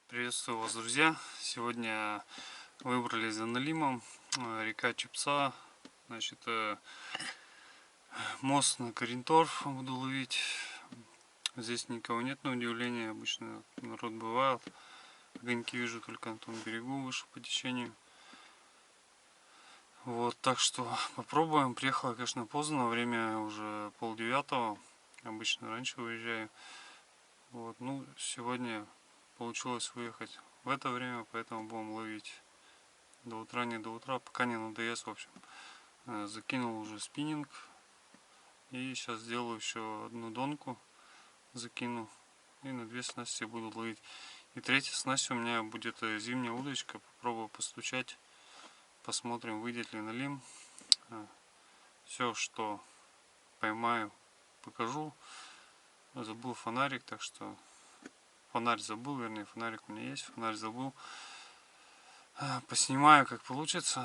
Приветствую вас, друзья! Сегодня выбрались за налимом, река Чепца, значит, мост на Каринторф буду ловить. Здесь никого нет, на удивление, обычно народ бывает. Огоньки вижу только на том берегу, выше по течению. Вот, так что попробуем. Приехала, конечно, поздно, время уже 8:30, обычно раньше выезжаю. Вот, ну, сегодня получилось выехать в это время, поэтому будем ловить до утра, не до утра, пока не надоест. В общем, закинул уже спиннинг и сейчас сделаю еще одну донку, закину и на 2 снасти буду ловить. И третья снасть у меня будет зимняя удочка, попробую постучать, посмотрим, выйдет ли налим. Все, что поймаю, покажу. Забыл фонарик, так что фонарь забыл, вернее, фонарик у меня есть, фонарь забыл. Поснимаю, как получится.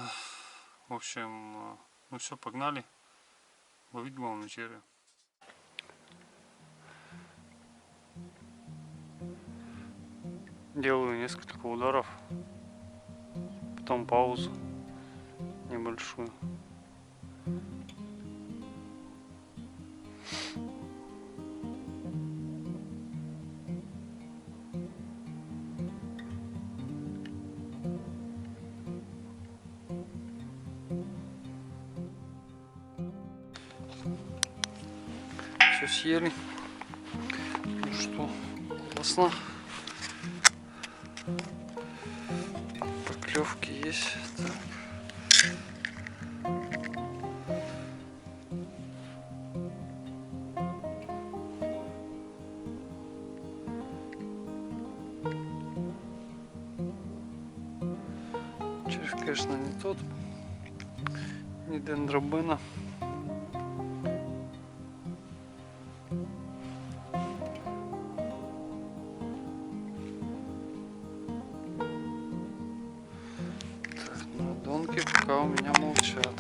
В общем, ну все, погнали. Ловить главную червя. Делаю несколько ударов, потом паузу небольшую. Все съели. Ну что, классно. Поклевки есть. Так. Червь, конечно, не тот, не дендробена. Донки пока у меня молчат.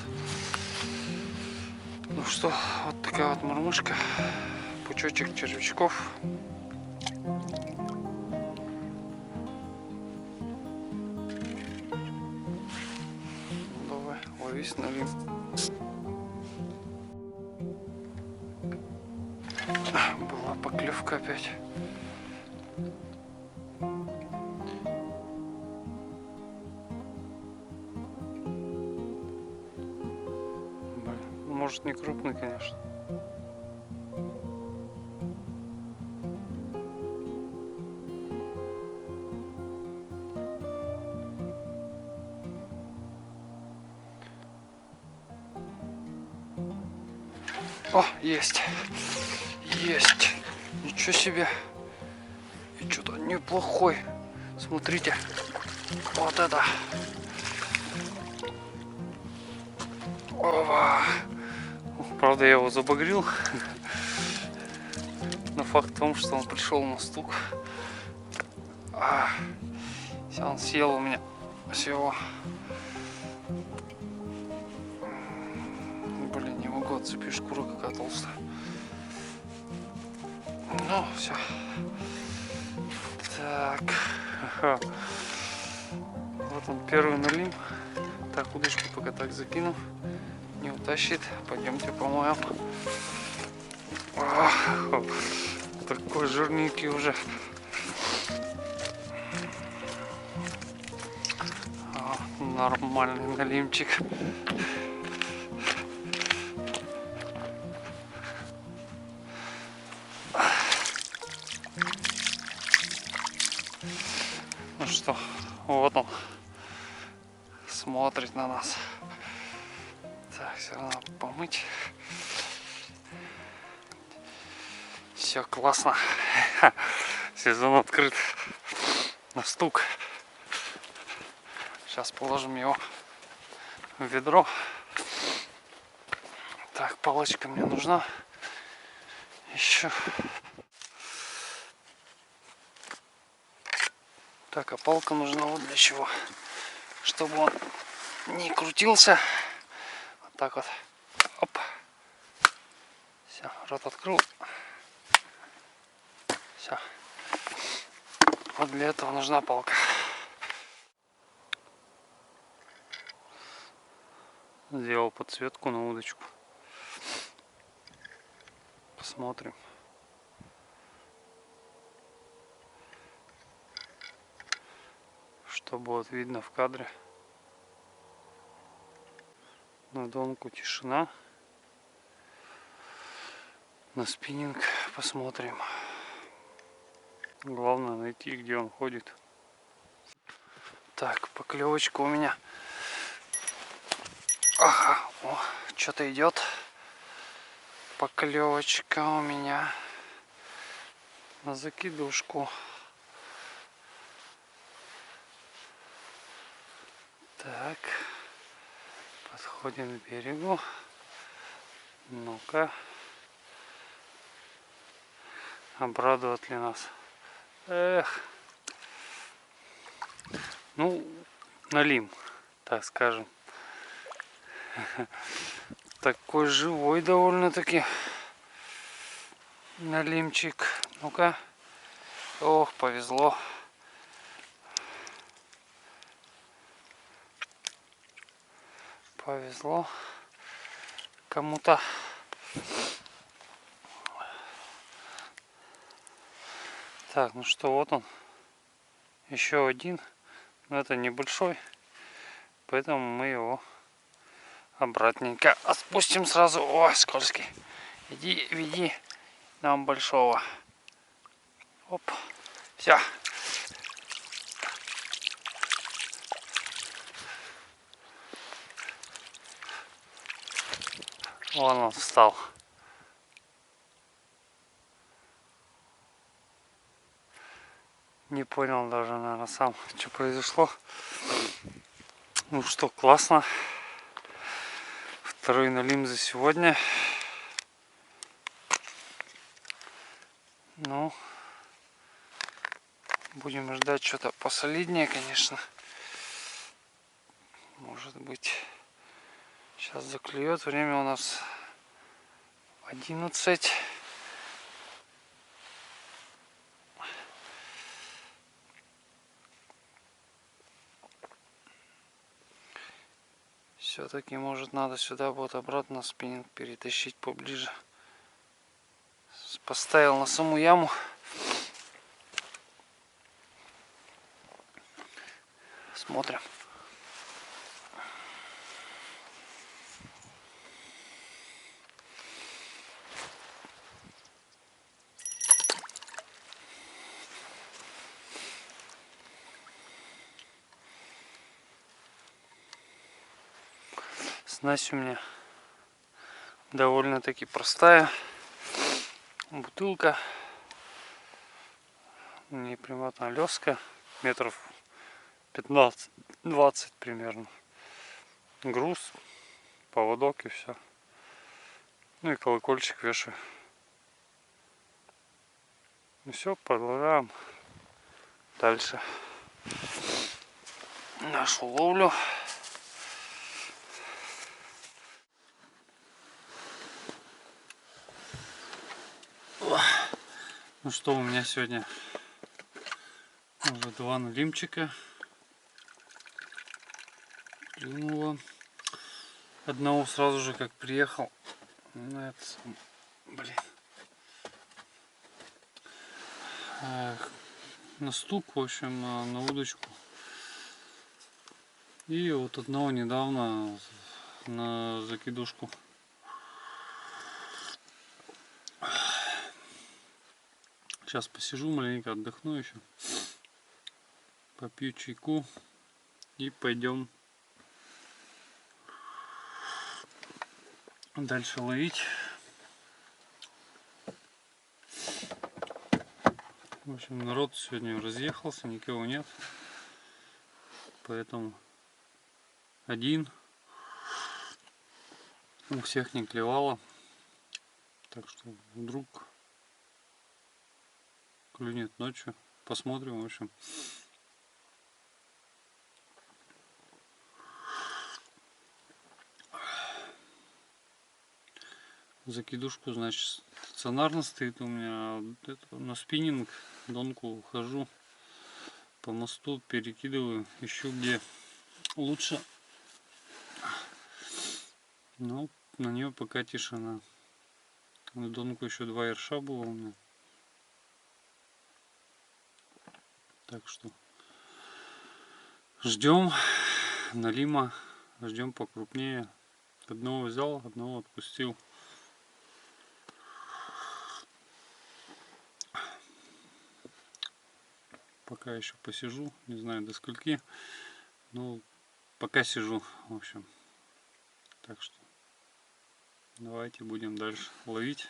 Ну что, вот такая вот мормышка, пучочек червячков. Давай, ловись, налим. Была поклевка опять. Может, не крупный, конечно. О, есть. Есть. Ничего себе. И что-то неплохой. Смотрите. Вот это. Ова. Правда, я его забагрил. Но факт в том, что он пришел на стук. Он съел у меня всего. Блин, не могу отцепить, шкура какая толстая. Ну, все. Так. Вот он, первый налим. Так, удочку пока так закину. Не утащит. Пойдемте помоем. Такой жирненький уже. Нормальный налимчик. Ну что, вот он смотрит на нас. Так, все равно помыть. Все классно. Сезон открыт на стук. Сейчас положим его в ведро. Так, палочка мне нужна еще. Так, а палка нужна вот для чего? Чтобы он не крутился. Вот так вот. Оп. Все, рот открыл. Все. Вот для этого нужна палка. Сделал подсветку на удочку. Посмотрим. Что будет видно в кадре. На донку тишина. На спиннинг посмотрим. Главное найти, где он ходит. Так, поклевочка у меня. Ага, о, что-то идет. Поклевочка у меня на закидушку. Так, подходим к берегу. Ну-ка, обрадует ли нас? Эх, ну, налим, так скажем. Такой живой довольно-таки налимчик. Ну-ка. Ох, повезло. Повезло кому-то. Так, ну что, вот он. Еще один. Но это небольшой. Поэтому мы его обратненько отпустим сразу. Ой, скользкий. Иди, веди нам большого. Оп. Все. Вон он встал. Не понял даже, наверное, сам, что произошло. Ну что, классно. Второй налим за сегодня. Ну, будем ждать что-то посолиднее, конечно. Может быть, сейчас заклюет. Время у нас 11. Все-таки, может, надо сюда вот обратно спиннинг перетащить поближе. Поставил на саму яму. Смотрим. Снасть у меня довольно-таки простая. Бутылка. Неприметная леска. Метров 15-20 примерно. Груз, поводок и все. Ну и колокольчик вешаю. Ну все, продолжаем дальше нашу ловлю. Ну что, у меня сегодня уже 2 налимчика. Клюнуло. Одного сразу же как приехал. Ну, это, блин. На стук, в общем, на удочку. И вот одного недавно на закидушку. Сейчас посижу маленько, отдохну еще. Попью чайку и пойдем дальше ловить. В общем, народ сегодня разъехался, никого нет. Поэтому один. У всех не клевало. Так что вдруг клюнет ночью. Посмотрим, в общем. Закидушку, значит, стационарно стоит у меня. На спиннинг донку ухожу по мосту перекидываю, ищу где лучше. Но на нее пока тишина. На донку еще 2 ерша было у меня. Так что ждем налима, ждем покрупнее. Одного взял, одного отпустил. Пока еще посижу, не знаю до скольки, но пока сижу, в общем. Так что давайте будем дальше ловить.